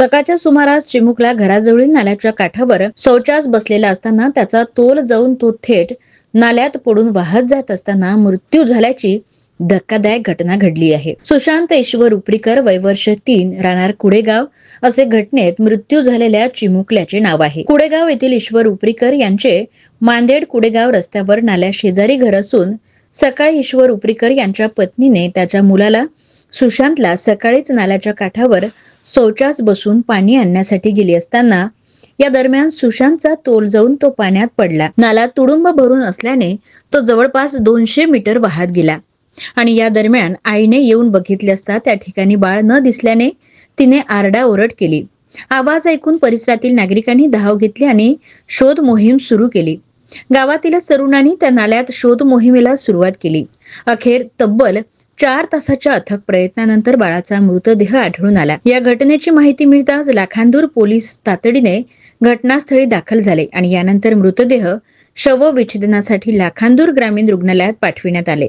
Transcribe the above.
सकाळच्या सुमारास चिमुकला घराजवळील नाल्याच्या काठावर शौचास बसलेला असताना त्याचा तोल जाऊन तो थेट नाल्यात पडून वाहत जात असताना मृत्यू झाल्याची धक्कादायक घटना घडली आहे। सुशांत ईश्वर उपरीकर वय वर्ष 3 राहणार कुडेगाव असे घटनेत मृत्यू झालेल्या चिमुकल्याचे नाव आहे। कुडेगाव येथील ईश्वर उपरीकर यांचे मांदेड कुडेगाव रस्त्यावर नाल्या शेजारी घर असून सकाळी ईश्वर उपरीकर यांच्या पत्नीने त्याच्या मुलाला सुशांतला सकाळीच नाल्याच्या काठावर शौचास बसून पाणी आणण्यासाठी गेली असताना या दरम्यान सुशांतचा तोल जाऊन तो पाण्यात पडला। नाला तुडुंब भरून असल्याने तो जवळपास 200 मीटर वाहत गेला आणि या दरम्यान आईने येऊन बघितले असता त्या ठिकाणी बाळ न दिसल्याने तिने आरडाओरड केली। आवाज ऐकून परिसरातील नागरिकांनी धाव घेतली आणि शोध मोहीम सुरू केली। गावातील तरुणांनी त्या नाल्यात शोध मोहिमेला सुरुवात केली। अखेर तब्बल 4 तासाच्या अथक प्रयत्नानंतर बाळाचा मृतदेह आढळून आला। या घटनेची माहिती मिळताच लाखांदूर पोलीस तातडीने घटनास्थळी दाखल झाले आणि यानंतर मृतदेह शवविच्छेदनासाठी लाखांदूर ग्रामीण रुग्णालयात पाठविण्यात आले।